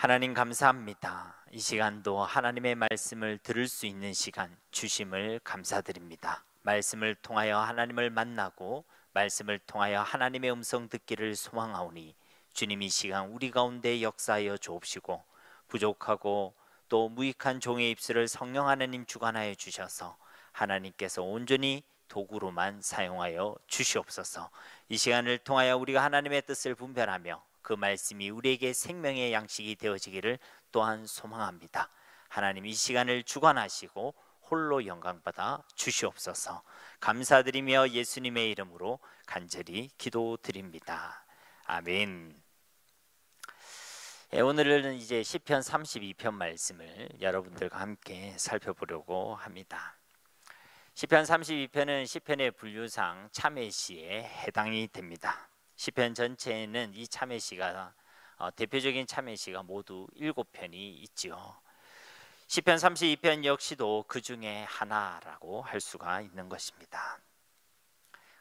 하나님 감사합니다. 이 시간도 하나님의 말씀을 들을 수 있는 시간 주심을 감사드립니다. 말씀을 통하여 하나님을 만나고 말씀을 통하여 하나님의 음성 듣기를 소망하오니 주님 이 시간 우리 가운데 역사하여 주옵시고 부족하고 또 무익한 종의 입술을 성령 하나님 주관하여 주셔서 하나님께서 온전히 도구로만 사용하여 주시옵소서. 이 시간을 통하여 우리가 하나님의 뜻을 분별하며 그 말씀이 우리에게 생명의 양식이 되어지기를 또한 소망합니다. 하나님 이 시간을 주관하시고 홀로 영광받아 주시옵소서. 감사드리며 예수님의 이름으로 간절히 기도드립니다. 아멘. 오늘은 이제 시편 32편 말씀을 여러분들과 함께 살펴보려고 합니다. 시편 32편은 시편의 분류상 참회시에 해당이 됩니다. 시편 전체에는 이 참회시가 대표적인 참회시가 모두 7편이 있지요. 시편 32편 역시도 그 중에 하나라고 할 수가 있는 것입니다.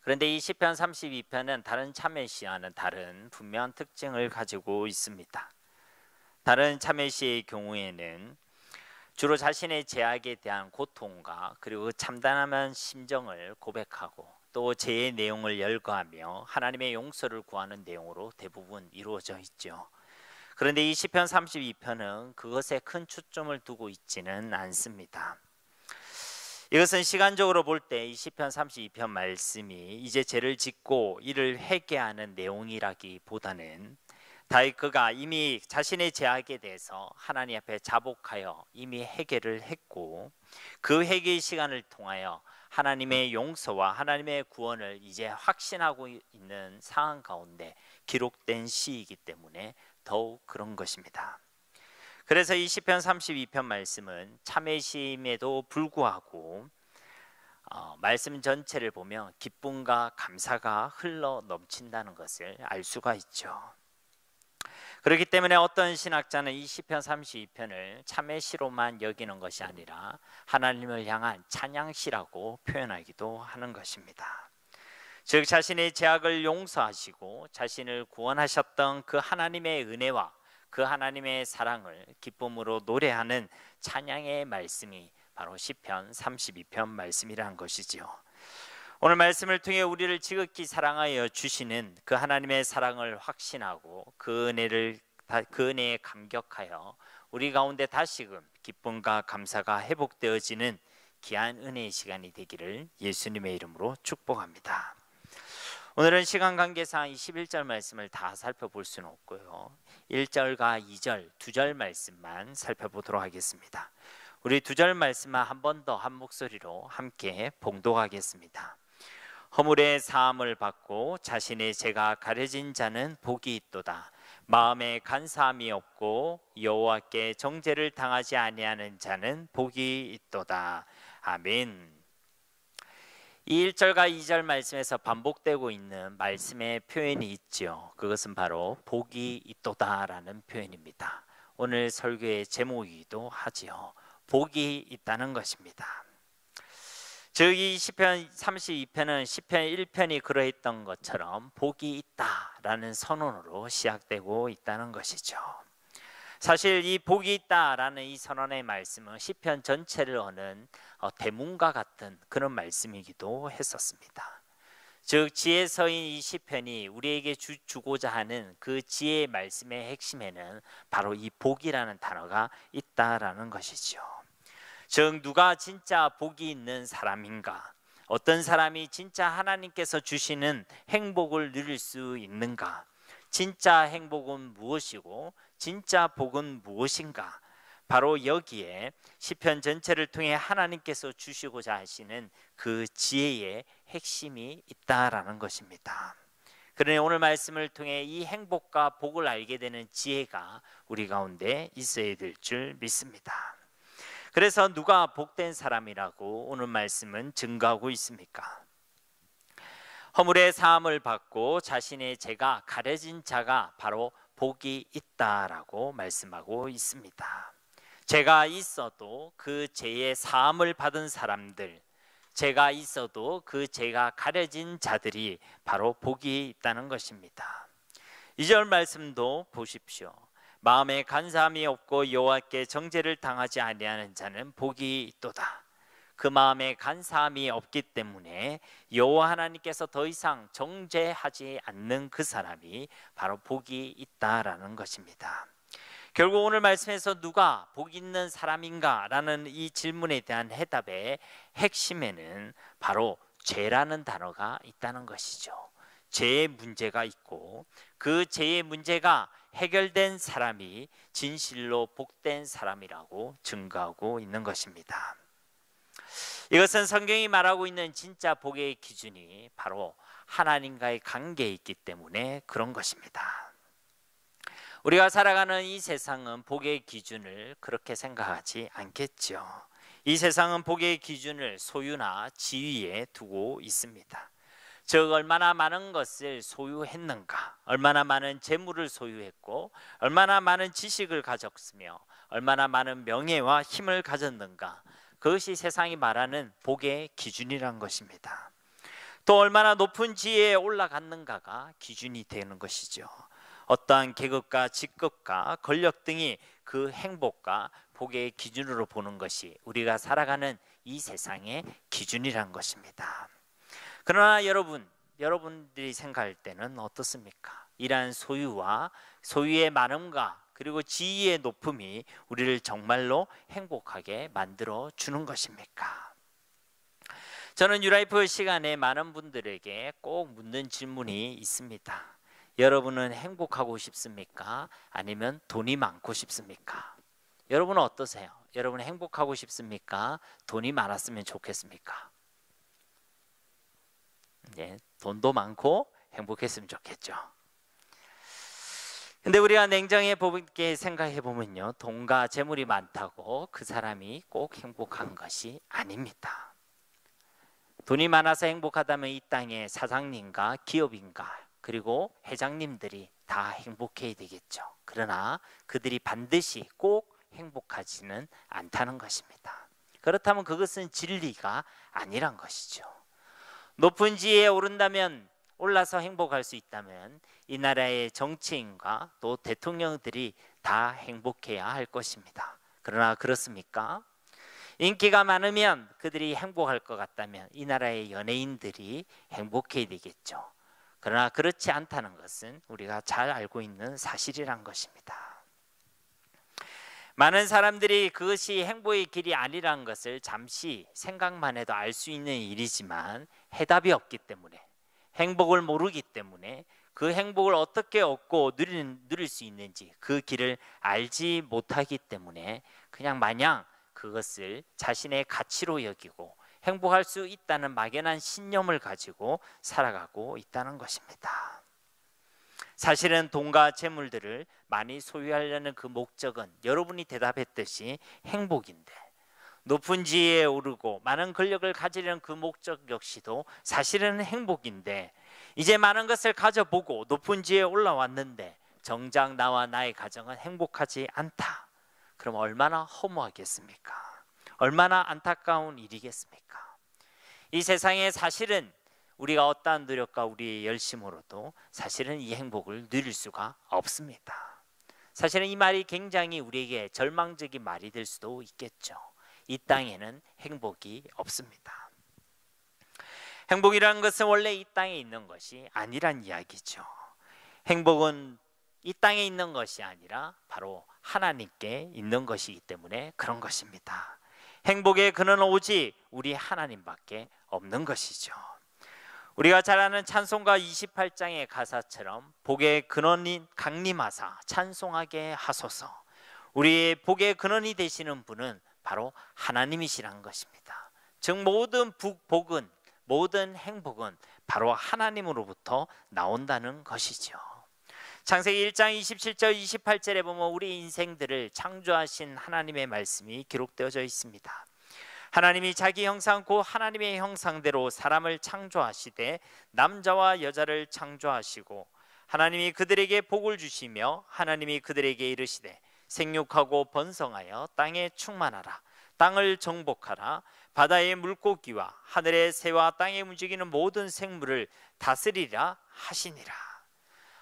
그런데 이 시편 32편은 다른 참회시와는 다른 분명한 특징을 가지고 있습니다. 다른 참회시의 경우에는 주로 자신의 죄악에 대한 고통과 그리고 참담한 심정을 고백하고 또 죄의 내용을 열거하며 하나님의 용서를 구하는 내용으로 대부분 이루어져 있죠. 그런데 이 시편 32편은 그것에 큰 초점을 두고 있지는 않습니다. 이것은 시간적으로 볼 때 이 시편 32편 말씀이 이제 죄를 짓고 이를 회개하는 내용이라기보다는 다윗 그가 이미 자신의 죄악에 대해서 하나님 앞에 자복하여 이미 회개를 했고 그 회개의 시간을 통하여 하나님의 용서와 하나님의 구원을 이제 확신하고 있는 상황 가운데 기록된 시이기 때문에 더욱 그런 것입니다. 그래서 이 시편 32편 말씀은 참회시임에도 불구하고 말씀 전체를 보면 기쁨과 감사가 흘러 넘친다는 것을 알 수가 있죠. 그렇기 때문에 어떤 신학자는 이 시편 32편을 참회시로만 여기는 것이 아니라 하나님을 향한 찬양시라고 표현하기도 하는 것입니다. 즉 자신의 죄악을 용서하시고 자신을 구원하셨던 그 하나님의 은혜와 그 하나님의 사랑을 기쁨으로 노래하는 찬양의 말씀이 바로 시편 32편 말씀이라는 것이지요. 오늘 말씀을 통해 우리를 지극히 사랑하여 주시는 그 하나님의 사랑을 확신하고 그 은혜에 감격하여 우리 가운데 다시금 기쁨과 감사가 회복되어지는 귀한 은혜의 시간이 되기를 예수님의 이름으로 축복합니다. 오늘은 시간 관계상 21절 말씀을 다 살펴볼 수는 없고요. 1절과 2절, 2절 말씀만 살펴보도록 하겠습니다. 우리 2절 말씀만 한 번 더 한 목소리로 함께 봉독하겠습니다. 허물의 사함을 받고 자신의 죄가 가려진 자는 복이 있도다. 마음에 간사함이 없고 여호와께 정죄를 당하지 아니하는 자는 복이 있도다. 아멘. 이 1절과 2절 말씀에서 반복되고 있는 말씀의 표현이 있죠. 그것은 바로 복이 있도다라는 표현입니다. 오늘 설교의 제목이기도 하지요. 복이 있다는 것입니다. 즉 이 시편 32편은 시편 1편이 그러했던 것처럼 복이 있다라는 선언으로 시작되고 있다는 것이죠. 사실 이 복이 있다라는 이 선언의 말씀은 시편 전체를 어는 대문과 같은 그런 말씀이기도 했었습니다. 즉 지혜서인 이 시편이 우리에게 주고자 하는 그 지혜의 말씀의 핵심에는 바로 이 복이라는 단어가 있다라는 것이죠. 즉 누가 진짜 복이 있는 사람인가? 어떤 사람이 진짜 하나님께서 주시는 행복을 누릴 수 있는가? 진짜 행복은 무엇이고 진짜 복은 무엇인가? 바로 여기에 시편 전체를 통해 하나님께서 주시고자 하시는 그 지혜의 핵심이 있다라는 것입니다. 그러니 오늘 말씀을 통해 이 행복과 복을 알게 되는 지혜가 우리 가운데 있어야 될 줄 믿습니다. 그래서 누가 복된 사람이라고 오늘 말씀은 증거하고 있습니까? 허물의 사함을 받고 자신의 죄가 가려진 자가 바로 복이 있다라고 말씀하고 있습니다. 죄가 있어도 그 죄의 사함을 받은 사람들, 죄가 있어도 그 죄가 가려진 자들이 바로 복이 있다는 것입니다. 2절 말씀도 보십시오. 마음에 간사함이 없고 여호와께 정죄를 당하지 아니하는 자는 복이 있도다. 그 마음에 간사함이 없기 때문에 여호와 하나님께서 더 이상 정죄하지 않는 그 사람이 바로 복이 있다라는 것입니다. 결국 오늘 말씀에서 누가 복 있는 사람인가 라는 이 질문에 대한 해답의 핵심에는 바로 죄라는 단어가 있다는 것이죠. 죄의 문제가 있고 그 죄의 문제가 해결된 사람이 진실로 복된 사람이라고 증거하고 있는 것입니다. 이것은 성경이 말하고 있는 진짜 복의 기준이 바로 하나님과의 관계에 있기 때문에 그런 것입니다. 우리가 살아가는 이 세상은 복의 기준을 그렇게 생각하지 않겠죠. 이 세상은 복의 기준을 소유나 지위에 두고 있습니다. 즉 얼마나 많은 것을 소유했는가, 얼마나 많은 재물을 소유했고 얼마나 많은 지식을 가졌으며 얼마나 많은 명예와 힘을 가졌는가, 그것이 세상이 말하는 복의 기준이란 것입니다. 또 얼마나 높은 지위에 올라갔는가가 기준이 되는 것이죠. 어떠한 계급과 직급과 권력 등이 그 행복과 복의 기준으로 보는 것이 우리가 살아가는 이 세상의 기준이란 것입니다. 그러나 여러분들이 생각할 때는 어떻습니까? 이러한 소유와 소유의 많음과 그리고 지위의 높음이 우리를 정말로 행복하게 만들어 주는 것입니까? 저는 뉴라이프 시간에 많은 분들에게 꼭 묻는 질문이 있습니다. 여러분은 행복하고 싶습니까? 아니면 돈이 많고 싶습니까? 여러분은 어떠세요? 여러분은 행복하고 싶습니까? 돈이 많았으면 좋겠습니까? 네, 돈도 많고 행복했으면 좋겠죠. 근데 우리가 냉정해 보게 생각해 보면요, 돈과 재물이 많다고 그 사람이 꼭 행복한 것이 아닙니다. 돈이 많아서 행복하다면 이 땅의 사장님과 기업인가 그리고 회장님들이 다 행복해야 되겠죠. 그러나 그들이 반드시 꼭 행복하지는 않다는 것입니다. 그렇다면 그것은 진리가 아니란 것이죠. 높은 지위에 오른다면, 올라서 행복할 수 있다면 이 나라의 정치인과 또 대통령들이 다 행복해야 할 것입니다. 그러나 그렇습니까? 인기가 많으면 그들이 행복할 것 같다면 이 나라의 연예인들이 행복해야 되겠죠. 그러나 그렇지 않다는 것은 우리가 잘 알고 있는 사실이란 것입니다. 많은 사람들이 그것이 행복의 길이 아니라는 것을 잠시 생각만 해도 알 수 있는 일이지만 해답이 없기 때문에, 행복을 모르기 때문에 그 행복을 어떻게 얻고 누릴 수 있는지 그 길을 알지 못하기 때문에 그냥 마냥 그것을 자신의 가치로 여기고 행복할 수 있다는 막연한 신념을 가지고 살아가고 있다는 것입니다. 사실은 돈과 재물들을 많이 소유하려는 그 목적은 여러분이 대답했듯이 행복인데, 높은 지위에 오르고 많은 권력을 가지려는 그 목적 역시도 사실은 행복인데, 이제 많은 것을 가져보고 높은 지위에 올라왔는데 정작 나와 나의 가정은 행복하지 않다. 그럼 얼마나 허무하겠습니까? 얼마나 안타까운 일이겠습니까? 이 세상에 사실은 우리가 어떠한 노력과 우리의 열심으로도 사실은 이 행복을 누릴 수가 없습니다. 사실은 이 말이 굉장히 우리에게 절망적인 말이 될 수도 있겠죠. 이 땅에는 행복이 없습니다. 행복이라는 것은 원래 이 땅에 있는 것이 아니란 이야기죠. 행복은 이 땅에 있는 것이 아니라 바로 하나님께 있는 것이기 때문에 그런 것입니다. 행복의 근원은 오직 우리 하나님밖에 없는 것이죠. 우리가 잘 아는 찬송가 28장의 가사처럼 복의 근원인 강림하사 찬송하게 하소서. 우리의 복의 근원이 되시는 분은 바로 하나님이시라는 것입니다. 즉 모든 복은, 모든 행복은 바로 하나님으로부터 나온다는 것이죠. 창세기 1장 27절 28절에 보면 우리 인생들을 창조하신 하나님의 말씀이 기록되어져 있습니다. 하나님이 자기 형상 곧 하나님의 형상대로 사람을 창조하시되 남자와 여자를 창조하시고 하나님이 그들에게 복을 주시며 하나님이 그들에게 이르시되 생육하고 번성하여 땅에 충만하라. 땅을 정복하라. 바다의 물고기와 하늘의 새와 땅에 움직이는 모든 생물을 다스리라 하시니라.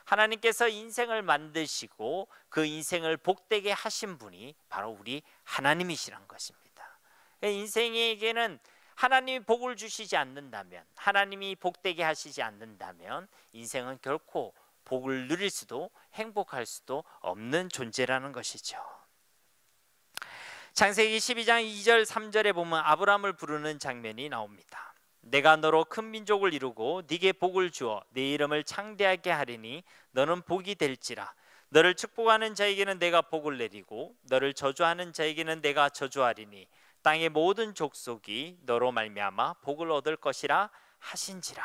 하나님께서 인생을 만드시고 그 인생을 복되게 하신 분이 바로 우리 하나님이시란 것입니다. 인생에게는 하나님이 복을 주시지 않는다면, 하나님이 복되게 하시지 않는다면 인생은 결코 복을 누릴 수도 행복할 수도 없는 존재라는 것이죠. 창세기 12장 2절 3절에 보면 아브라함을 부르는 장면이 나옵니다. 내가 너로 큰 민족을 이루고 네게 복을 주어 네 이름을 창대하게 하리니 너는 복이 될지라. 너를 축복하는 자에게는 내가 복을 내리고 너를 저주하는 자에게는 내가 저주하리니 땅의 모든 족속이 너로 말미암아 복을 얻을 것이라 하신지라.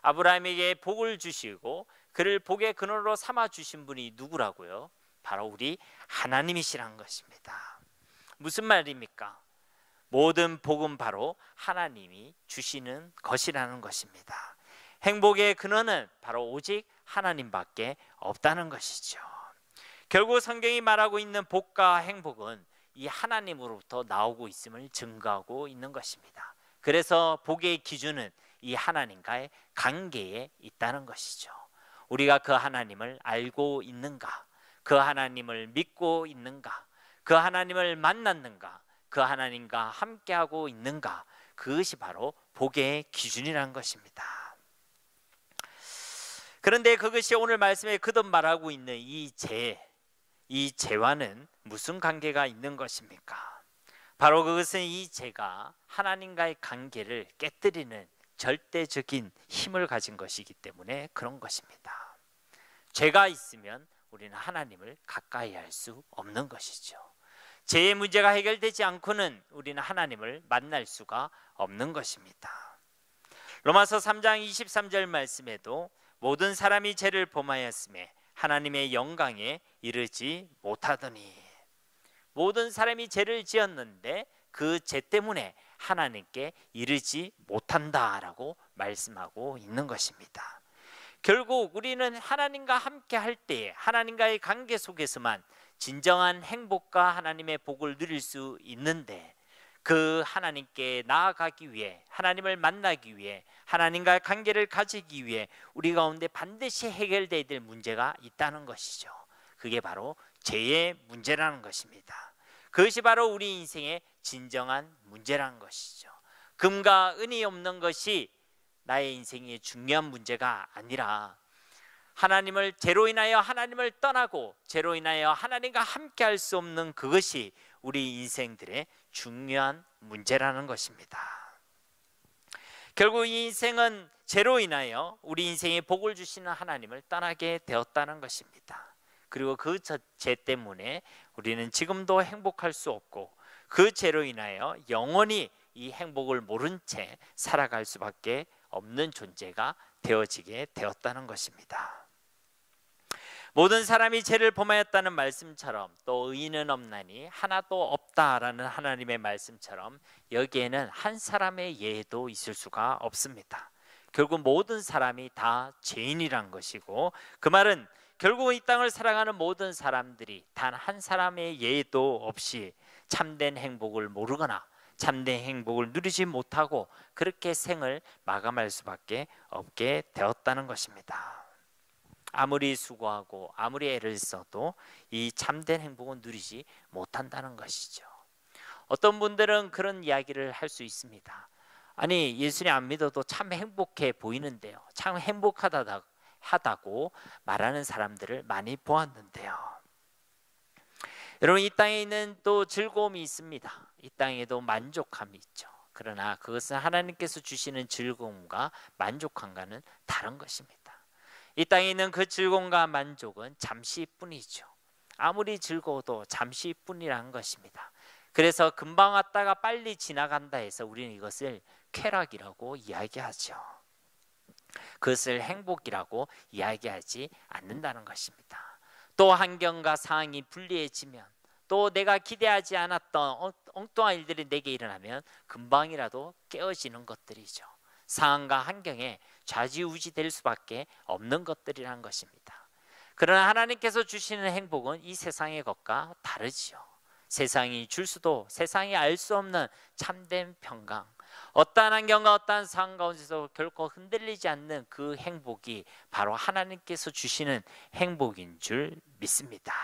아브라함에게 복을 주시고 그를 복의 근원으로 삼아 주신 분이 누구라고요? 바로 우리 하나님이시란 것입니다. 무슨 말입니까? 모든 복은 바로 하나님이 주시는 것이라는 것입니다. 행복의 근원은 바로 오직 하나님밖에 없다는 것이죠. 결국 성경이 말하고 있는 복과 행복은 이 하나님으로부터 나오고 있음을 증거하고 있는 것입니다. 그래서 복의 기준은 이 하나님과의 관계에 있다는 것이죠. 우리가 그 하나님을 알고 있는가? 그 하나님을 믿고 있는가? 그 하나님을 만났는가? 그 하나님과 함께하고 있는가? 그것이 바로 복의 기준이라는 것입니다. 그런데 그것이 오늘 말씀에 거듭 말하고 있는 이 죄와는 무슨 관계가 있는 것입니까? 바로 그것은 이 죄가 하나님과의 관계를 깨뜨리는 절대적인 힘을 가진 것이기 때문에 그런 것입니다. 죄가 있으면 우리는 하나님을 가까이 할 수 없는 것이죠. 죄의 문제가 해결되지 않고는 우리는 하나님을 만날 수가 없는 것입니다. 로마서 3장 23절 말씀에도 모든 사람이 죄를 범하였음에 하나님의 영광에 이르지 못하더니, 모든 사람이 죄를 지었는데 그 죄 때문에 하나님께 이르지 못한다라고 말씀하고 있는 것입니다. 결국 우리는 하나님과 함께 할 때 하나님과의 관계 속에서만 진정한 행복과 하나님의 복을 누릴 수 있는데, 그 하나님께 나아가기 위해, 하나님을 만나기 위해, 하나님과의 관계를 가지기 위해 우리 가운데 반드시 해결돼야 될 문제가 있다는 것이죠. 그게 바로 죄의 문제라는 것입니다. 그것이 바로 우리 인생의 진정한 문제라는 것이죠. 금과 은이 없는 것이 나의 인생의 중요한 문제가 아니라, 하나님을 죄로 인하여 하나님을 떠나고 죄로 인하여 하나님과 함께 할 수 없는 그것이 우리 인생들의 중요한 문제라는 것입니다. 결국 이 인생은 죄로 인하여 우리 인생에 복을 주시는 하나님을 떠나게 되었다는 것입니다. 그리고 그 죄 때문에 우리는 지금도 행복할 수 없고, 그 죄로 인하여 영원히 이 행복을 모른 채 살아갈 수밖에 없는 존재가 되어지게 되었다는 것입니다. 모든 사람이 죄를 범하였다는 말씀처럼, 또 의인은 없나니 하나도 없다라는 하나님의 말씀처럼 여기에는 한 사람의 예도 있을 수가 없습니다. 결국 모든 사람이 다 죄인이란 것이고, 그 말은 결국 이 땅을 살아가는 모든 사람들이 단 한 사람의 예도 없이 참된 행복을 모르거나 참된 행복을 누리지 못하고 그렇게 생을 마감할 수밖에 없게 되었다는 것입니다. 아무리 수고하고 아무리 애를 써도 이 참된 행복은 누리지 못한다는 것이죠. 어떤 분들은 그런 이야기를 할 수 있습니다. 아니, 예수님 안 믿어도 참 행복해 보이는데요, 참 행복하다고 말하는 사람들을 많이 보았는데요. 여러분, 이 땅에 있는 또 즐거움이 있습니다. 이 땅에도 만족함이 있죠. 그러나 그것은 하나님께서 주시는 즐거움과 만족함과는 다른 것입니다. 이 땅에 있는 그 즐거움과 만족은 잠시뿐이죠. 아무리 즐거워도 잠시뿐이라는 것입니다. 그래서 금방 왔다가 빨리 지나간다 해서 우리는 이것을 쾌락이라고 이야기하죠. 그것을 행복이라고 이야기하지 않는다는 것입니다. 또 환경과 상황이 불리해지면, 또 내가 기대하지 않았던 엉뚱한 일들이 내게 일어나면 금방이라도 깨어지는 것들이죠. 상황과 환경에 좌지우지 될 수밖에 없는 것들이라는 것입니다. 그러나 하나님께서 주시는 행복은 이 세상의 것과 다르지요. 세상이 줄 수도, 세상이 알 수 없는 참된 평강, 어떠한 환경과 어떠한 상황 가운데서 결코 흔들리지 않는 그 행복이 바로 하나님께서 주시는 행복인 줄 믿습니다.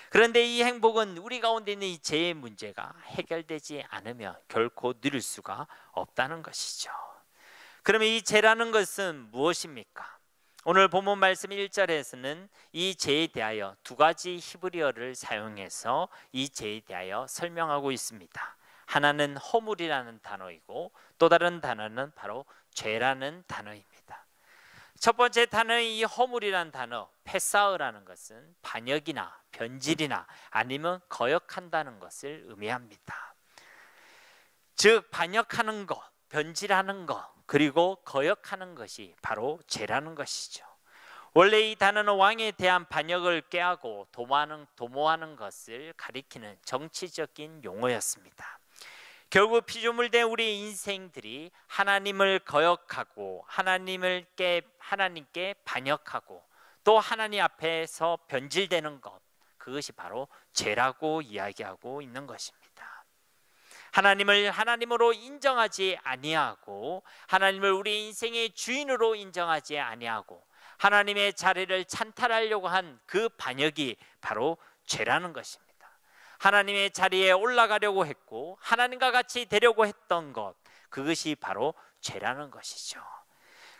그런데 이 행복은 우리 가운데 있는 이 죄의 문제가 해결되지 않으면 결코 누릴 수가 없다는 것이죠. 그러면 이 죄라는 것은 무엇입니까? 오늘 본문 말씀 1절에서는 이 죄에 대하여 두 가지 히브리어를 사용해서 이 죄에 대하여 설명하고 있습니다. 하나는 허물이라는 단어이고 또 다른 단어는 바로 죄라는 단어입니다. 첫 번째 단어의 이 허물이라는 단어, 페사으라는 것은 반역이나 변질이나 아니면 거역한다는 것을 의미합니다. 즉 반역하는 것, 변질하는 것, 그리고 거역하는 것이 바로 죄라는 것이죠. 원래 이 단어는 왕에 대한 반역을 꾀하고 도모하는 것을 가리키는 정치적인 용어였습니다. 결국 피조물된 우리 인생들이 하나님을 거역하고 하나님께 반역하고 또 하나님 앞에서 변질되는 것, 그것이 바로 죄라고 이야기하고 있는 것입니다. 하나님을 하나님으로 인정하지 아니하고 하나님을 우리 인생의 주인으로 인정하지 아니하고 하나님의 자리를 찬탈하려고 한 그 반역이 바로 죄라는 것입니다. 하나님의 자리에 올라가려고 했고 하나님과 같이 되려고 했던 것, 그것이 바로 죄라는 것이죠.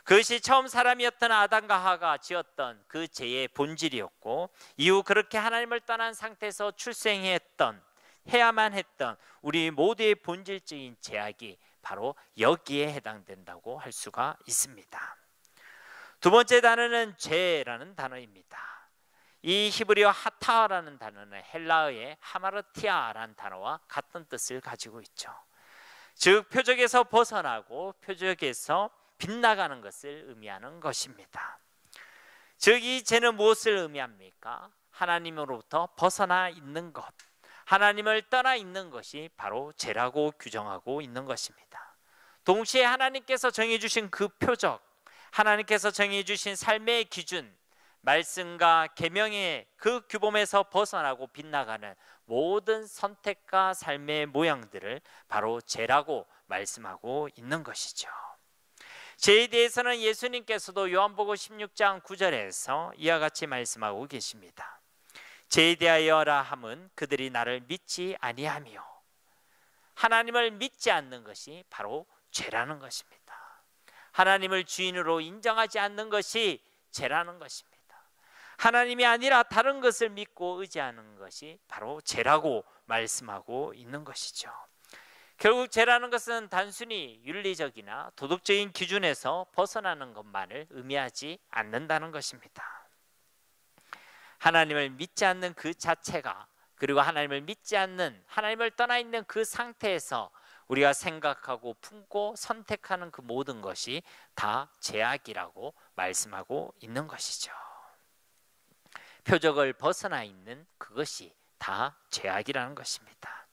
그것이 처음 사람이었던 아담과 하와가 지었던 그 죄의 본질이었고 이후 그렇게 하나님을 떠난 상태에서 해야만 했던 우리 모두의 본질적인 죄악이 바로 여기에 해당된다고 할 수가 있습니다. 두 번째 단어는 죄라는 단어입니다. 이 히브리어 하타라는 단어는 헬라어의 하마르티아라는 단어와 같은 뜻을 가지고 있죠. 즉 표적에서 벗어나고 표적에서 빗나가는 것을 의미하는 것입니다. 즉 이 죄는 무엇을 의미합니까? 하나님으로부터 벗어나 있는 것, 하나님을 떠나 있는 것이 바로 죄라고 규정하고 있는 것입니다. 동시에 하나님께서 정해주신 그 표적, 하나님께서 정해주신 삶의 기준, 말씀과 계명의 그 규범에서 벗어나고 빗나가는 모든 선택과 삶의 모양들을 바로 죄라고 말씀하고 있는 것이죠. 죄에 대해서는 예수님께서도 요한복음 16장 9절에서 이와 같이 말씀하고 계십니다. 죄에 대하여라 함은 그들이 나를 믿지 아니하며, 하나님을 믿지 않는 것이 바로 죄라는 것입니다. 하나님을 주인으로 인정하지 않는 것이 죄라는 것입니다. 하나님이 아니라 다른 것을 믿고 의지하는 것이 바로 죄라고 말씀하고 있는 것이죠. 결국 죄라는 것은 단순히 윤리적이나 도덕적인 기준에서 벗어나는 것만을 의미하지 않는다는 것입니다. 하나님을 믿지 않는 그 자체가, 그리고 하나님을 믿지 않는, 하나님을 떠나 있는 그 상태에서 우리가 생각하고 품고 선택하는 그 모든 것이 다 죄악이라고 말씀하고 있는 것이죠. 표적을 벗어나 있는 그것이 다 죄악이라는 것입니다.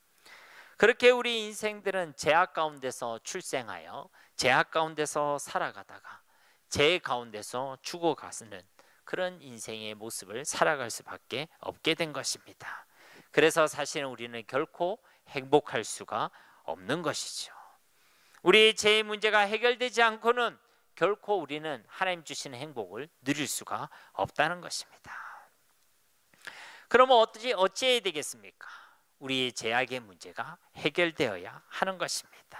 그렇게 우리 인생들은 죄악 가운데서 출생하여 죄악 가운데서 살아가다가 죄 가운데서 죽어가는 그런 인생의 모습을 살아갈 수밖에 없게 된 것입니다. 그래서 사실은 우리는 결코 행복할 수가 없는 것이죠. 우리의 죄의 문제가 해결되지 않고는 결코 우리는 하나님 주시는 행복을 누릴 수가 없다는 것입니다. 그러면 어찌해야 되겠습니까? 우리의 죄악의 문제가 해결되어야 하는 것입니다.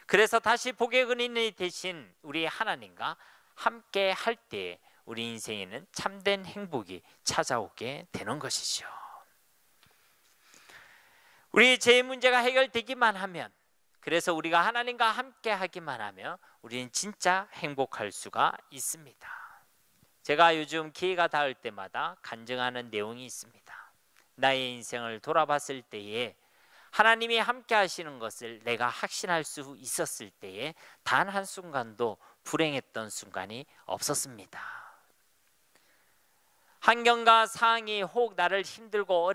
그래서 다시 복의 근인이 되신 우리 하나님과 함께 할 때 우리 인생에는 참된 행복이 찾아오게 되는 것이죠. 우리의 죄의 문제가 해결되기만 하면, 그래서 우리가 하나님과 함께 하기만 하면 우리는 진짜 행복할 수가 있습니다. 제가 요즘 기회가 닿을 때마다 간증하는 내용이 있습니다. 나의 인생을 돌아봤을 때에 하나님이 함께 하시는 것을 내가 확신할 수 있었을 때에 단 한순간도 불행했던 순간이 없었습니다. 환경과 상황이 혹 나를 힘들고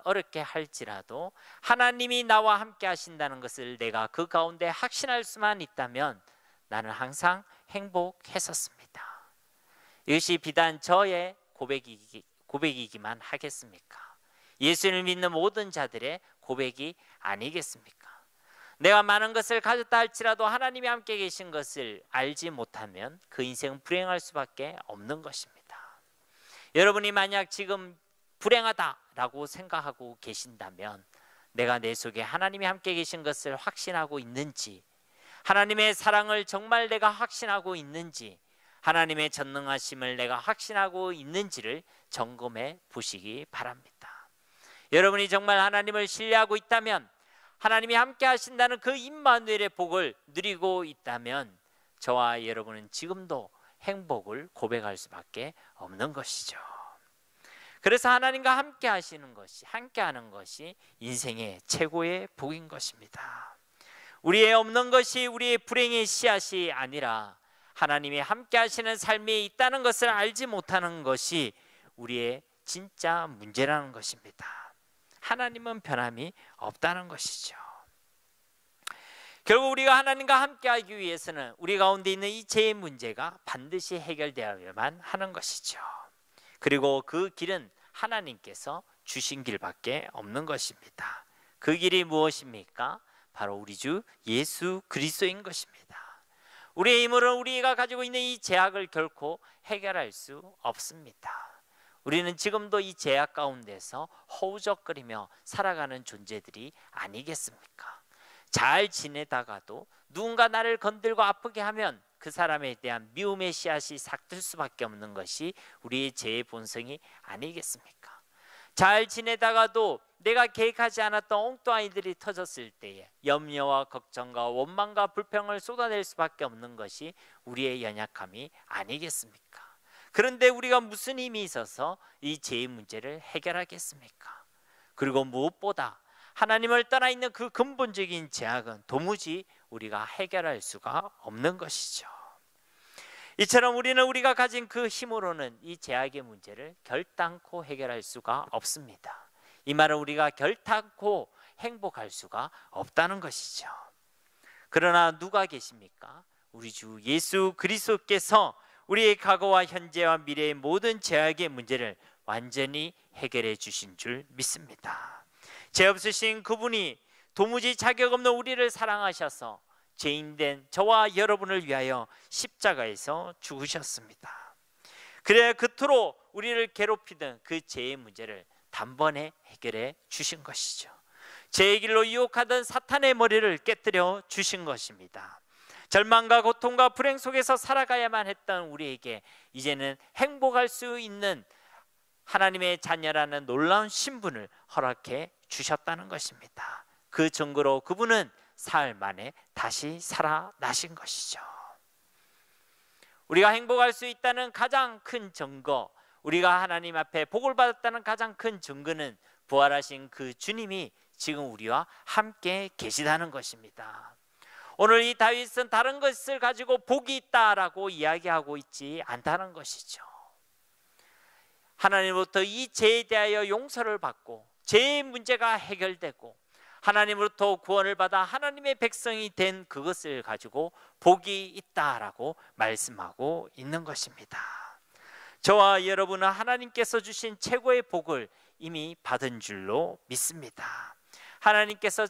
어렵게 할지라도 하나님이 나와 함께 하신다는 것을 내가 그 가운데 확신할 수만 있다면 나는 항상 행복했었습니다. 이것이 비단 저의 고백이기만 하겠습니까? 예수를 믿는 모든 자들의 고백이 아니겠습니까? 내가 많은 것을 가졌다 할지라도 하나님이 함께 계신 것을 알지 못하면 그 인생은 불행할 수밖에 없는 것입니다. 여러분이 만약 지금 불행하다라고 생각하고 계신다면 내가 내 속에 하나님이 함께 계신 것을 확신하고 있는지, 하나님의 사랑을 정말 내가 확신하고 있는지, 하나님의 전능하심을 내가 확신하고 있는지를 점검해 보시기 바랍니다. 여러분이 정말 하나님을 신뢰하고 있다면, 하나님이 함께 하신다는 그 임마누엘의 복을 누리고 있다면 저와 여러분은 지금도 행복을 고백할 수밖에 없는 것이죠. 그래서 하나님과 함께 하시는 것이, 함께 하는 것이 인생의 최고의 복인 것입니다. 우리의 없는 것이 우리의 불행의 씨앗이 아니라 하나님이 함께 하시는 삶이 있다는 것을 알지 못하는 것이 우리의 진짜 문제라는 것입니다. 하나님은 변함이 없다는 것이죠. 결국 우리가 하나님과 함께하기 위해서는 우리 가운데 있는 이 죄의 문제가 반드시 해결되어야만 하는 것이죠. 그리고 그 길은 하나님께서 주신 길밖에 없는 것입니다. 그 길이 무엇입니까? 바로 우리 주 예수 그리스도인 것입니다. 우리의 힘으로 우리가 가지고 있는 이 죄악을 결코 해결할 수 없습니다. 우리는 지금도 이 죄악 가운데서 허우적거리며 살아가는 존재들이 아니겠습니까? 잘 지내다가도 누군가 나를 건들고 아프게 하면 그 사람에 대한 미움의 씨앗이 삭들 수밖에 없는 것이 우리의 죄의 본성이 아니겠습니까? 잘 지내다가도 내가 계획하지 않았던 엉뚱아이들이 터졌을 때에 염려와 걱정과 원망과 불평을 쏟아낼 수밖에 없는 것이 우리의 연약함이 아니겠습니까? 그런데 우리가 무슨 힘이 있어서 이 죄의 문제를 해결하겠습니까? 그리고 무엇보다 하나님을 떠나 있는 그 근본적인 죄악은 도무지 우리가 해결할 수가 없는 것이죠. 이처럼 우리는 우리가 가진 그 힘으로는 이 죄악의 문제를 결단코 해결할 수가 없습니다. 이 말은 우리가 결단코 행복할 수가 없다는 것이죠. 그러나 누가 계십니까? 우리 주 예수 그리스도께서 우리의 과거와 현재와 미래의 모든 죄악의 문제를 완전히 해결해 주신 줄 믿습니다. 죄 없으신 그분이 도무지 자격 없는 우리를 사랑하셔서 죄인된 저와 여러분을 위하여 십자가에서 죽으셨습니다. 그래야 그토록 우리를 괴롭히던 그 죄의 문제를 단번에 해결해 주신 것이죠. 죄의 길로 유혹하던 사탄의 머리를 깨뜨려 주신 것입니다. 절망과 고통과 불행 속에서 살아가야만 했던 우리에게 이제는 행복할 수 있는 하나님의 자녀라는 놀라운 신분을 허락해 주셨다는 것입니다. 그 증거로 그분은 사흘 만에 다시 살아나신 것이죠. 우리가 행복할 수 있다는 가장 큰 증거, 우리가 하나님 앞에 복을 받았다는 가장 큰 증거는 부활하신 그 주님이 지금 우리와 함께 계시다는 것입니다. 오늘 이 다윗은 다른 것을 가지고 복이 있다라고 이야기하고 있지 않다는 것이죠. 하나님으로부터 이 죄에 대하여 용서를 받고 죄의 문제가 해결되고 하나님으로부터 구원을 받아 하나님의 백성이 된 그것을 가지고 복이 있다라고 말씀하고 있는 것입니다. 저와 여러분은 하나님께서 주신 최고의 복을 이미 받은 줄로 믿습니다. 하나님께서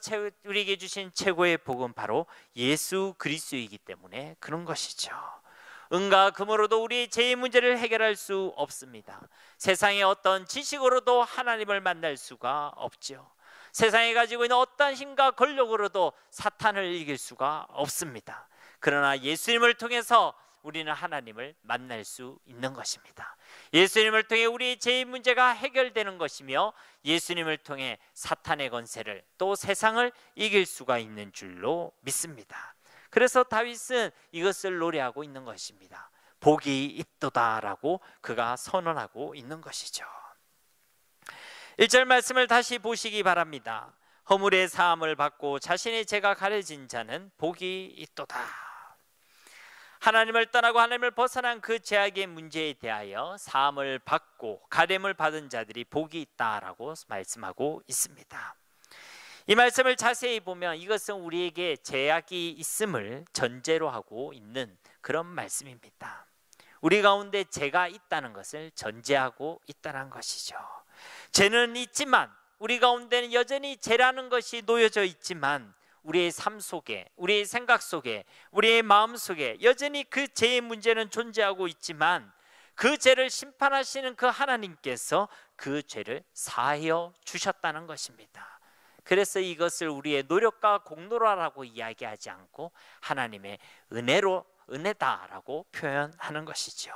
우리에게 주신 최고의 복은 바로 예수 그리스도이기 때문에 그런 것이죠. 은과 금으로도 우리의 죄의 문제를 해결할 수 없습니다. 세상의 어떤 지식으로도 하나님을 만날 수가 없죠. 세상에 가지고 있는 어떤 힘과 권력으로도 사탄을 이길 수가 없습니다. 그러나 예수님을 통해서 우리는 하나님을 만날 수 있는 것입니다. 예수님을 통해 우리의 죄의 문제가 해결되는 것이며 예수님을 통해 사탄의 권세를 또 세상을 이길 수가 있는 줄로 믿습니다. 그래서 다윗은 이것을 노래하고 있는 것입니다. 복이 있도다라고 그가 선언하고 있는 것이죠. 1절 말씀을 다시 보시기 바랍니다. 허물의 사함을 받고 자신의 죄가 가려진 자는 복이 있도다. 하나님을 떠나고 하나님을 벗어난 그 죄악의 문제에 대하여 사함을 받고 가림을 받은 자들이 복이 있다라고 말씀하고 있습니다. 이 말씀을 자세히 보면 이것은 우리에게 죄악이 있음을 전제로 하고 있는 그런 말씀입니다. 우리 가운데 죄가 있다는 것을 전제하고 있다는 것이죠. 죄는 있지만 우리 가운데는 여전히 죄라는 것이 놓여져 있지만 우리의 삶 속에, 우리의 생각 속에, 우리의 마음 속에 여전히 그 죄의 문제는 존재하고 있지만 그 죄를 심판하시는 그 하나님께서 그 죄를 사하여 주셨다는 것입니다. 그래서 이것을 우리의 노력과 공로라고 이야기하지 않고 하나님의 은혜다라고 표현하는 것이죠.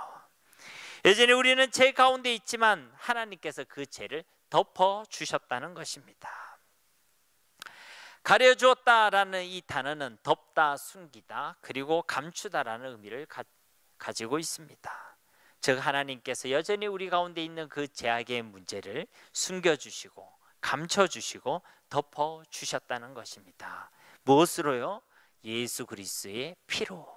여전히 우리는 죄 가운데 있지만 하나님께서 그 죄를 덮어 주셨다는 것입니다. 가려주었다라는 이 단어는 덮다, 숨기다, 그리고 감추다라는 의미를 가지고 있습니다. 즉 하나님께서 여전히 우리 가운데 있는 그 죄악의 문제를 숨겨주시고 감춰주시고 덮어주셨다는 것입니다. 무엇으로요? 예수 그리스도의 피로.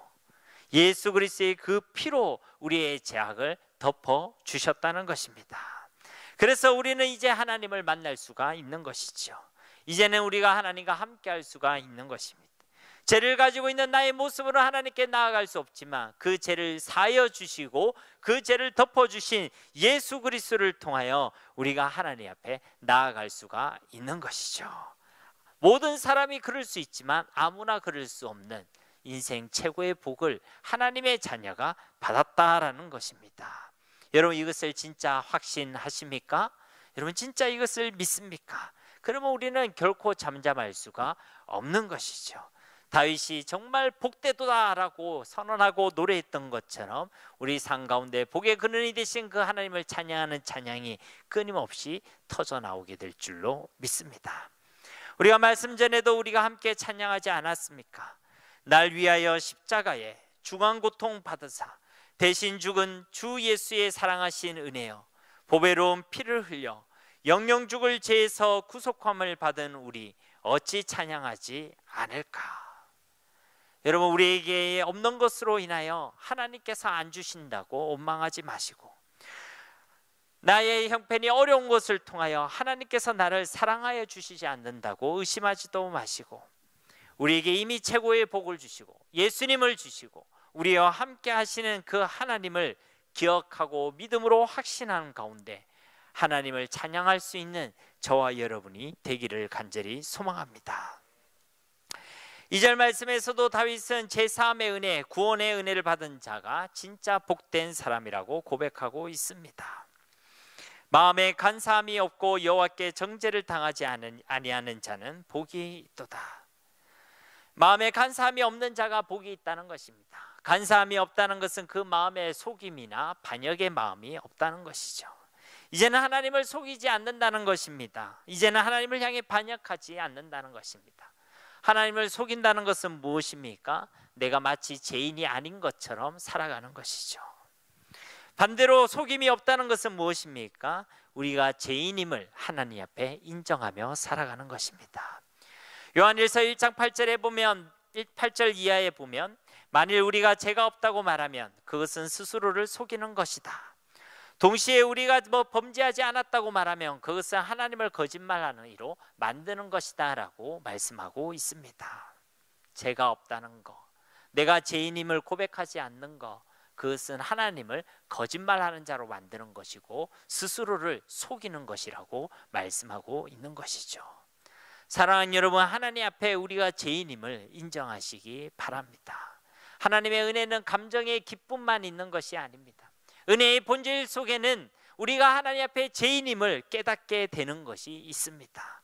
예수 그리스도의 그 피로 우리의 죄악을 덮어주셨다는 것입니다. 그래서 우리는 이제 하나님을 만날 수가 있는 것이죠. 이제는 우리가 하나님과 함께 할 수가 있는 것입니다. 죄를 가지고 있는 나의 모습으로 하나님께 나아갈 수 없지만 그 죄를 사하여 주시고 그 죄를 덮어주신 예수 그리스도를 통하여 우리가 하나님 앞에 나아갈 수가 있는 것이죠. 모든 사람이 그럴 수 있지만 아무나 그럴 수 없는 인생 최고의 복을 하나님의 자녀가 받았다라는 것입니다. 여러분 이것을 진짜 확신하십니까? 여러분 진짜 이것을 믿습니까? 그러면 우리는 결코 잠잠할 수가 없는 것이죠. 다윗이 정말 복되도다라고 선언하고 노래했던 것처럼 우리 삶 가운데 복의 근원이 되신 그 하나님을 찬양하는 찬양이 끊임없이 터져 나오게 될 줄로 믿습니다. 우리가 말씀 전에도 우리가 함께 찬양하지 않았습니까? 날 위하여 십자가에 중환고통 받으사 대신 죽은 주 예수의 사랑하신 은혜여 보배로운 피를 흘려 영영 죽을 죄에서 구속함을 받은 우리 어찌 찬양하지 않을까? 여러분 우리에게 없는 것으로 인하여 하나님께서 안 주신다고 원망하지 마시고 나의 형편이 어려운 것을 통하여 하나님께서 나를 사랑하여 주시지 않는다고 의심하지도 마시고 우리에게 이미 최고의 복을 주시고 예수님을 주시고 우리와 함께 하시는 그 하나님을 기억하고 믿음으로 확신하는 가운데 하나님을 찬양할 수 있는 저와 여러분이 되기를 간절히 소망합니다. 2절 말씀에서도 다윗은 제3의 은혜, 구원의 은혜를 받은 자가 진짜 복된 사람이라고 고백하고 있습니다. 마음에 간사함이 없고 여호와께 정죄를 당하지 아니하는 자는 복이 있도다. 마음에 간사함이 없는 자가 복이 있다는 것입니다. 간사함이 없다는 것은 그 마음에 속임이나 반역의 마음이 없다는 것이죠. 이제는 하나님을 속이지 않는다는 것입니다. 이제는 하나님을 향해 반역하지 않는다는 것입니다. 하나님을 속인다는 것은 무엇입니까? 내가 마치 죄인이 아닌 것처럼 살아가는 것이죠. 반대로 속임이 없다는 것은 무엇입니까? 우리가 죄인임을 하나님 앞에 인정하며 살아가는 것입니다. 요한일서 1장 8절에 보면 8절 이하에 보면 만일 우리가 죄가 없다고 말하면 그것은 스스로를 속이는 것이다. 동시에 우리가 범죄하지 않았다고 말하면 그것은 하나님을 거짓말하는 이로 만드는 것이다 라고 말씀하고 있습니다. 죄가 없다는 것, 내가 죄인임을 고백하지 않는 것, 그것은 하나님을 거짓말하는 자로 만드는 것이고 스스로를 속이는 것이라고 말씀하고 있는 것이죠. 사랑하는 여러분, 하나님 앞에 우리가 죄인임을 인정하시기 바랍니다. 하나님의 은혜는 감정의 기쁨만 있는 것이 아닙니다. 은혜의 본질 속에는 우리가 하나님 앞에 죄인임을 깨닫게 되는 것이 있습니다.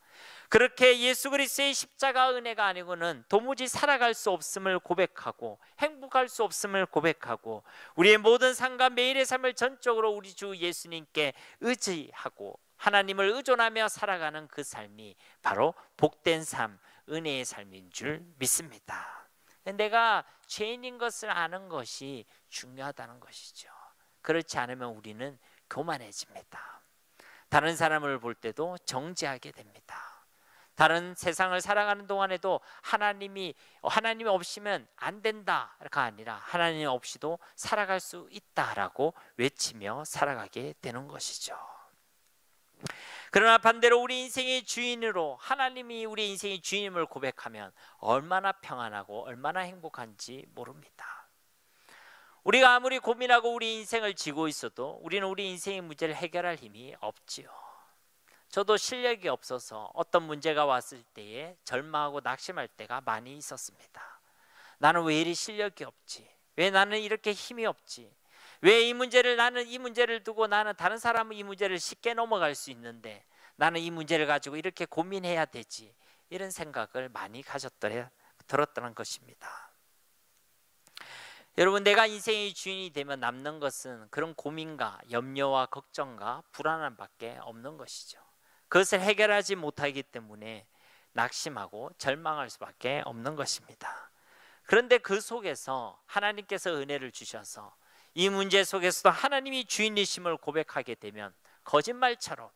그렇게 예수 그리스도의 십자가 은혜가 아니고는 도무지 살아갈 수 없음을 고백하고 행복할 수 없음을 고백하고 우리의 모든 삶과 매일의 삶을 전적으로 우리 주 예수님께 의지하고 하나님을 의존하며 살아가는 그 삶이 바로 복된 삶, 은혜의 삶인 줄 믿습니다. 내가 죄인인 것을 아는 것이 중요하다는 것이죠. 그렇지 않으면 우리는 교만해집니다. 다른 사람을 볼 때도 정죄하게 됩니다. 다른 세상을 살아가는 동안에도 하나님이 없이면 안 된다가 아니라 하나님 없이도 살아갈 수 있다라고 외치며 살아가게 되는 것이죠. 그러나 반대로 우리 인생의 주인으로 하나님이 우리 인생의 주인임을 고백하면 얼마나 평안하고 얼마나 행복한지 모릅니다. 우리가 아무리 고민하고 우리 인생을 지고 있어도 우리는 우리 인생의 문제를 해결할 힘이 없지요. 저도 실력이 없어서 어떤 문제가 왔을 때에 절망하고 낙심할 때가 많이 있었습니다. 나는 왜 이리 실력이 없지? 왜 나는 이렇게 힘이 없지? 왜 나는 이 문제를 두고 나는 다른 사람은 이 문제를 쉽게 넘어갈 수 있는데 나는 이 문제를 가지고 이렇게 고민해야 되지? 이런 생각을 많이 들었던 것입니다. 여러분, 내가 인생의 주인이 되면 남는 것은 그런 고민과 염려와 걱정과 불안함 밖에 없는 것이죠. 그것을 해결하지 못하기 때문에 낙심하고 절망할 수밖에 없는 것입니다. 그런데 그 속에서 하나님께서 은혜를 주셔서 이 문제 속에서도 하나님이 주인이심을 고백하게 되면 거짓말처럼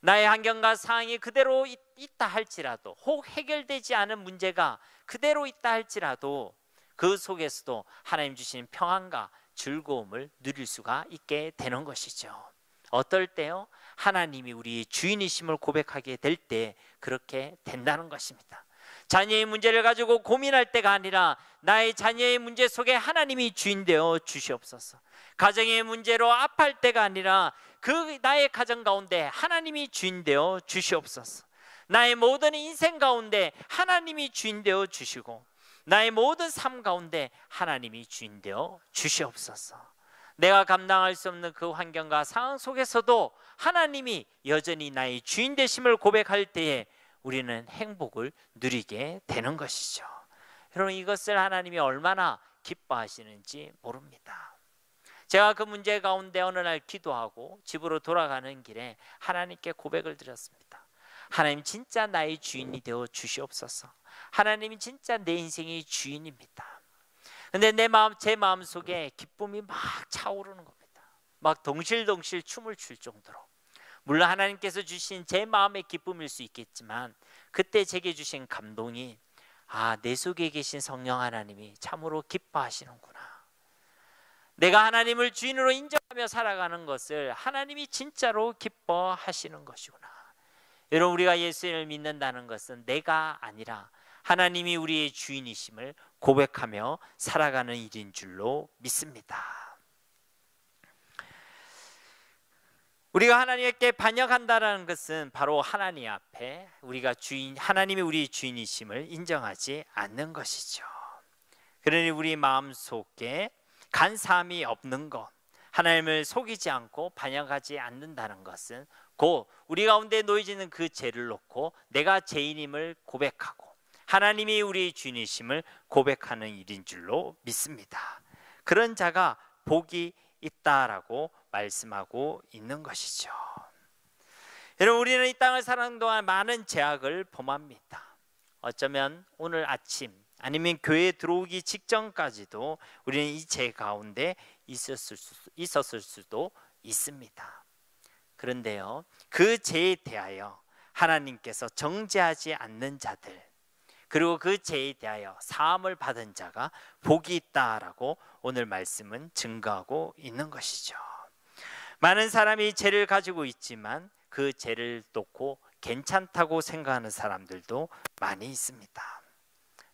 나의 환경과 상황이 그대로 있다 할지라도, 혹 해결되지 않은 문제가 그대로 있다 할지라도 그 속에서도 하나님 주신 평안과 즐거움을 누릴 수가 있게 되는 것이죠. 어떨 때요? 하나님이 우리의 주인이심을 고백하게 될 때 그렇게 된다는 것입니다. 자녀의 문제를 가지고 고민할 때가 아니라 나의 자녀의 문제 속에 하나님이 주인 되어 주시옵소서. 가정의 문제로 아파할 때가 아니라 그 나의 가정 가운데 하나님이 주인 되어 주시옵소서. 나의 모든 인생 가운데 하나님이 주인 되어 주시고 나의 모든 삶 가운데 하나님이 주인 되어 주시옵소서. 내가 감당할 수 없는 그 환경과 상황 속에서도 하나님이 여전히 나의 주인 되심을 고백할 때에 우리는 행복을 누리게 되는 것이죠. 여러분, 이것을 하나님이 얼마나 기뻐하시는지 모릅니다. 제가 그 문제 가운데 어느 날 기도하고 집으로 돌아가는 길에 하나님께 고백을 드렸습니다. 하나님, 진짜 나의 주인이 되어 주시옵소서. 하나님이 진짜 내 인생의 주인입니다. 근데 제 마음 속에 기쁨이 막 차오르는 겁니다. 막 덩실덩실 춤을 출 정도로. 물론 하나님께서 주신 제 마음의 기쁨일 수 있겠지만 그때 제게 주신 감동이 내 속에 계신 성령 하나님이 참으로 기뻐하시는구나. 내가 하나님을 주인으로 인정하며 살아가는 것을 하나님이 진짜로 기뻐하시는 것이구나. 여러분, 우리가 예수를 믿는다는 것은 내가 아니라 하나님이 우리의 주인이심을 고백하며 살아가는 일인 줄로 믿습니다. 우리가 하나님께 반역한다는 것은 바로 하나님 앞에 하나님이 우리의 주인이심을 인정하지 않는 것이죠. 그러니 우리 마음속에 간사함이 없는 것, 하나님을 속이지 않고 반역하지 않는다는 것은 곧 우리 가운데 놓여지는 그 죄를 놓고 내가 죄인임을 고백하고 하나님이 우리의 주인이심을 고백하는 일인 줄로 믿습니다. 그런 자가 복이 있다라고 말씀하고 있는 것이죠. 여러분, 우리는 이 땅을 사는 동안 많은 제약을 범합니다. 어쩌면 오늘 아침 아니면 교회에 들어오기 직전까지도 우리는 이 죄 가운데 있었을 수도 있습니다. 그런데요, 그 죄에 대하여 하나님께서 정죄하지 않는 자들, 그리고 그 죄에 대하여 사함을 받은 자가 복이 있다라고 오늘 말씀은 증거하고 있는 것이죠. 많은 사람이 죄를 가지고 있지만 그 죄를 놓고 괜찮다고 생각하는 사람들도 많이 있습니다.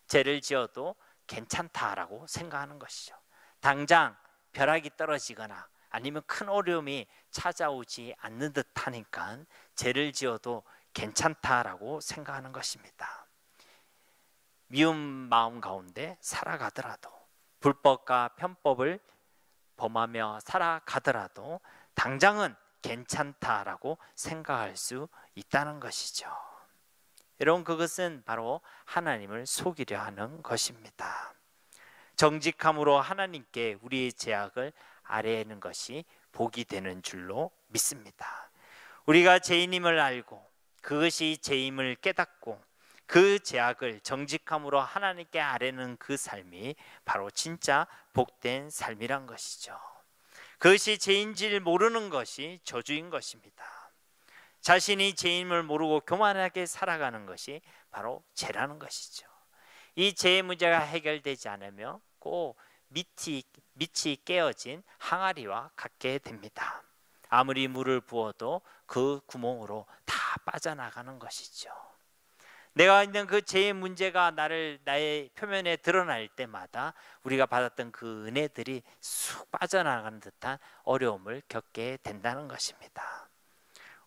죄를 지어도 괜찮다라고 생각하는 것이죠. 당장 벼락이 떨어지거나 아니면 큰 어려움이 찾아오지 않는 듯 하니까 죄를 지어도 괜찮다라고 생각하는 것입니다. 미운 마음 가운데 살아가더라도, 불법과 편법을 범하며 살아가더라도 당장은 괜찮다라고 생각할 수 있다는 것이죠. 여러분, 그것은 바로 하나님을 속이려 하는 것입니다. 정직함으로 하나님께 우리의 죄악을 아뢰는 것이 복이 되는 줄로 믿습니다. 우리가 죄인임을 알고 그것이 죄임을 깨닫고 그 죄악을 정직함으로 하나님께 아뢰는 그 삶이 바로 진짜 복된 삶이란 것이죠. 그것이 죄인지를 모르는 것이 저주인 것입니다. 자신이 죄임을 모르고 교만하게 살아가는 것이 바로 죄라는 것이죠. 이 죄의 문제가 해결되지 않으며 꼭 밑이 깨어진 항아리와 같게 됩니다. 아무리 물을 부어도 그 구멍으로 다 빠져나가는 것이죠. 내가 있는 그 죄의 문제가 나의 표면에 드러날 때마다 우리가 받았던 그 은혜들이 쑥 빠져나가는 듯한 어려움을 겪게 된다는 것입니다.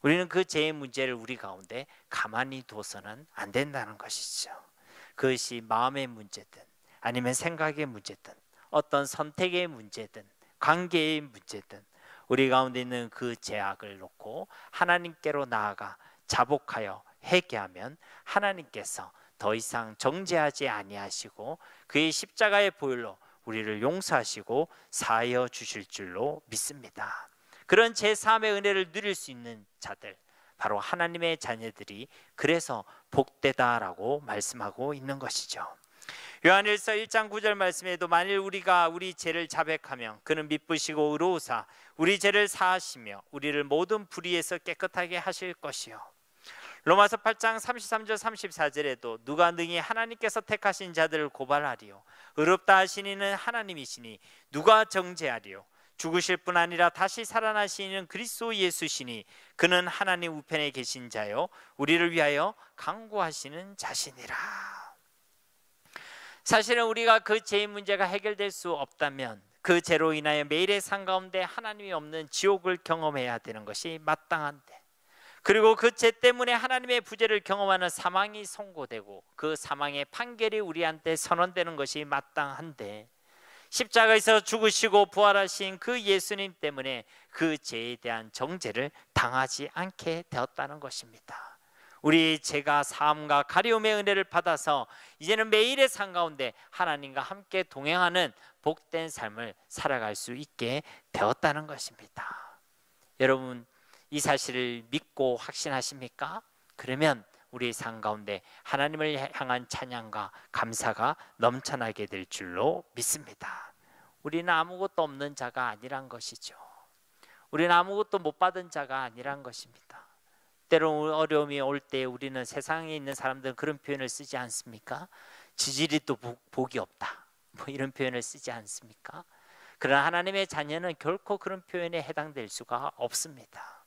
우리는 그 죄의 문제를 우리 가운데 가만히 둬서는 안 된다는 것이죠. 그것이 마음의 문제든 아니면 생각의 문제든 어떤 선택의 문제든 관계의 문제든 우리 가운데 있는 그 죄악을 놓고 하나님께로 나아가 자복하여 회개하면 하나님께서 더 이상 정죄하지 아니하시고 그의 십자가의 보혈로 우리를 용서하시고 사하여 주실 줄로 믿습니다. 그런 제3의 은혜를 누릴 수 있는 자들, 바로 하나님의 자녀들이 그래서 복되다라고 말씀하고 있는 것이죠. 요한일서 1장 9절 말씀에도 만일 우리가 우리 죄를 자백하면 그는 미쁘시고 의로우사 우리 죄를 사하시며 우리를 모든 불의에서 깨끗하게 하실 것이요. 로마서 8장 33절 34절에도 누가 능히 하나님께서 택하신 자들을 고발하리요 의롭다 하신 이는 하나님이시니 누가 정죄하리요. 죽으실 뿐 아니라 다시 살아나시는 그리스도 예수시니 그는 하나님 우편에 계신 자요 우리를 위하여 간구하시는 자시니라. 사실은 우리가 그 죄의 문제가 해결될 수 없다면 그 죄로 인하여 매일의 삶 가운데 하나님이 없는 지옥을 경험해야 되는 것이 마땅한데, 그리고 그 죄 때문에 하나님의 부재를 경험하는 사망이 선고되고 그 사망의 판결이 우리한테 선언되는 것이 마땅한데, 십자가에서 죽으시고 부활하신 그 예수님 때문에 그 죄에 대한 정죄를 당하지 않게 되었다는 것입니다. 우리 죄가 사함과 가리움의 은혜를 받아서 이제는 매일의 삶 가운데 하나님과 함께 동행하는 복된 삶을 살아갈 수 있게 되었다는 것입니다. 여러분, 이 사실을 믿고 확신하십니까? 그러면 우리의 삶 가운데 하나님을 향한 찬양과 감사가 넘쳐나게 될 줄로 믿습니다. 우리는 아무것도 없는 자가 아니란 것이죠. 우리는 아무것도 못 받은 자가 아니란 것입니다. 때로는 어려움이 올 때 우리는 세상에 있는 사람들은 그런 표현을 쓰지 않습니까? 지질이 또 복이 없다, 뭐 이런 표현을 쓰지 않습니까? 그러나 하나님의 자녀는 결코 그런 표현에 해당될 수가 없습니다.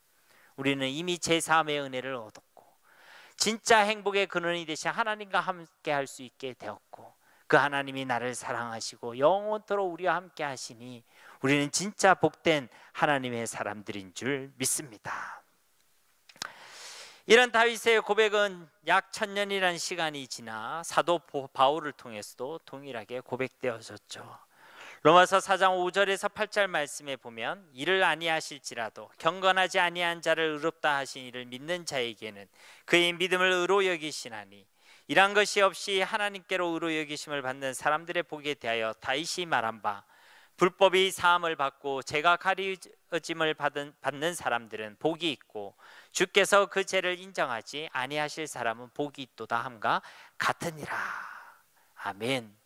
우리는 이미 제3의 은혜를 얻었고 진짜 행복의 근원이 되신 하나님과 함께 할 수 있게 되었고, 그 하나님이 나를 사랑하시고 영원토록 우리와 함께 하시니 우리는 진짜 복된 하나님의 사람들인 줄 믿습니다. 이런 다윗의 고백은 약 1000년이라는 시간이 지나 사도 바울을 통해서도 동일하게 고백되어졌죠. 로마서 4장 5절에서 8절 말씀에 보면 이를 아니하실지라도 경건하지 아니한 자를 의롭다 하신 이를 믿는 자에게는 그의 믿음을 의로 여기시나니, 이란 것이 없이 하나님께로 의로 여기심을 받는 사람들의 복에 대하여 다윗이 말한 바, 불법이 사함을 받고 죄가 가리짐을 받는 사람들은 복이 있고 주께서 그 죄를 인정하지 아니하실 사람은 복이 있도다 함과 같으니라. 아멘.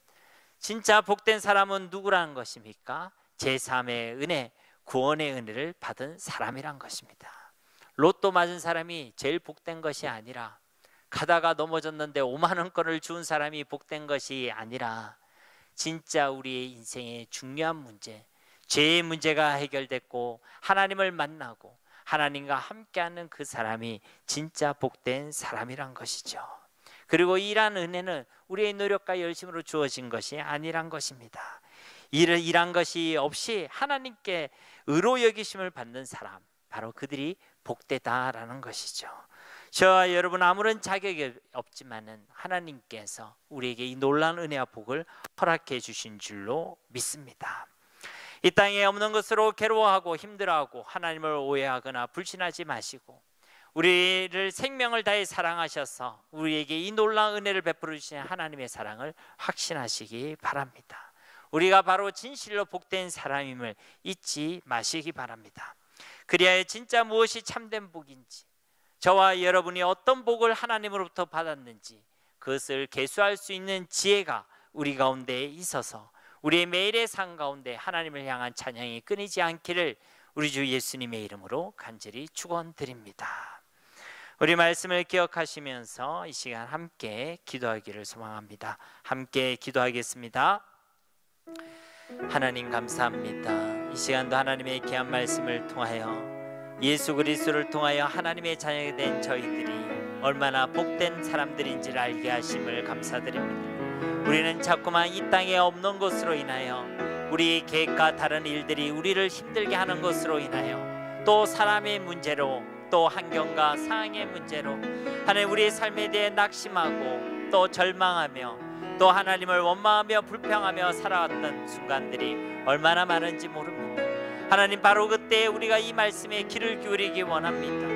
진짜 복된 사람은 누구라는 것입니까? 제3의 은혜, 구원의 은혜를 받은 사람이란 것입니다. 로또 맞은 사람이 제일 복된 것이 아니라, 가다가 넘어졌는데 5만 원권을 준 사람이 복된 것이 아니라, 진짜 우리의 인생의 중요한 문제, 죄의 문제가 해결됐고 하나님을 만나고 하나님과 함께하는 그 사람이 진짜 복된 사람이란 것이죠. 그리고 이러한 은혜는 우리의 노력과 열심으로 주어진 것이 아니란 것입니다. 이러한 것이 없이 하나님께 의로 여기심을 받는 사람, 바로 그들이 복되다라는 것이죠. 저와 여러분 아무런 자격이 없지만은 하나님께서 우리에게 이 놀라운 은혜와 복을 허락해 주신 줄로 믿습니다. 이 땅에 없는 것으로 괴로워하고 힘들어하고 하나님을 오해하거나 불신하지 마시고, 우리를 생명을 다해 사랑하셔서 우리에게 이 놀라운 은혜를 베풀어 주신 하나님의 사랑을 확신하시기 바랍니다. 우리가 바로 진실로 복된 사람임을 잊지 마시기 바랍니다. 그리하여 진짜 무엇이 참된 복인지, 저와 여러분이 어떤 복을 하나님으로부터 받았는지 그것을 계수할 수 있는 지혜가 우리 가운데 있어서 우리의 매일의 삶 가운데 하나님을 향한 찬양이 끊이지 않기를 우리 주 예수님의 이름으로 간절히 축원드립니다. 우리 말씀을 기억하시면서 이 시간 함께 기도하기를 소망합니다. 함께 기도하겠습니다. 하나님 감사합니다. 이 시간도 하나님의 귀한 말씀을 통하여 예수 그리스도를 통하여 하나님의 자녀가 된 저희들이 얼마나 복된 사람들인지를 알게 하심을 감사드립니다. 우리는 자꾸만 이 땅에 없는 것으로 인하여 우리의 계획과 다른 일들이 우리를 힘들게 하는 것으로 인하여 또 사람의 문제로 또 환경과 상황의 문제로 하나님 우리의 삶에 대해 낙심하고 또 절망하며 또 하나님을 원망하며 불평하며 살아왔던 순간들이 얼마나 많은지 모릅니다. 하나님 바로 그때 우리가 이 말씀에 귀를 기울이기 원합니다.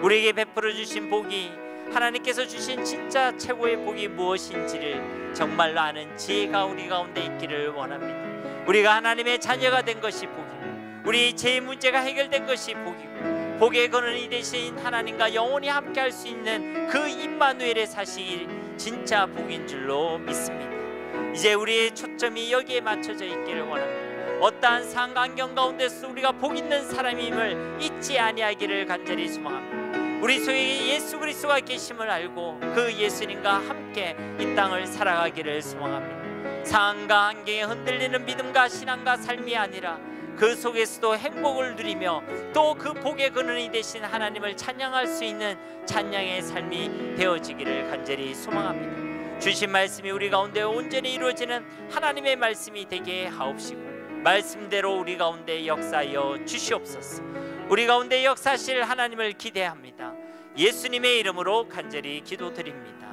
우리에게 베풀어 주신 복이 하나님께서 주신 진짜 최고의 복이 무엇인지를 정말로 아는 지혜가 우리 가운데 있기를 원합니다. 우리가 하나님의 자녀가 된 것이 복이고 우리 죄의 문제가 해결된 것이 복이고 복의 근원이 되신 하나님과 영원히 함께할 수 있는 그 임마누엘의 사실이 진짜 복인 줄로 믿습니다. 이제 우리의 초점이 여기에 맞춰져 있기를 원합니다. 어떠한 상황 가운데서 우리가 복 있는 사람임을 잊지 아니하기를 간절히 소망합니다. 우리 속에 예수 그리스도가 계심을 알고 그 예수님과 함께 이 땅을 살아가기를 소망합니다. 상황과 환경에 흔들리는 믿음과 신앙과 삶이 아니라 그 속에서도 행복을 누리며 또 그 복의 근원이 되신 하나님을 찬양할 수 있는 찬양의 삶이 되어지기를 간절히 소망합니다. 주신 말씀이 우리 가운데 온전히 이루어지는 하나님의 말씀이 되게 하옵시고 말씀대로 우리 가운데 역사하여 주시옵소서. 우리 가운데 역사하실 하나님을 기대합니다. 예수님의 이름으로 간절히 기도드립니다.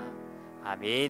아멘.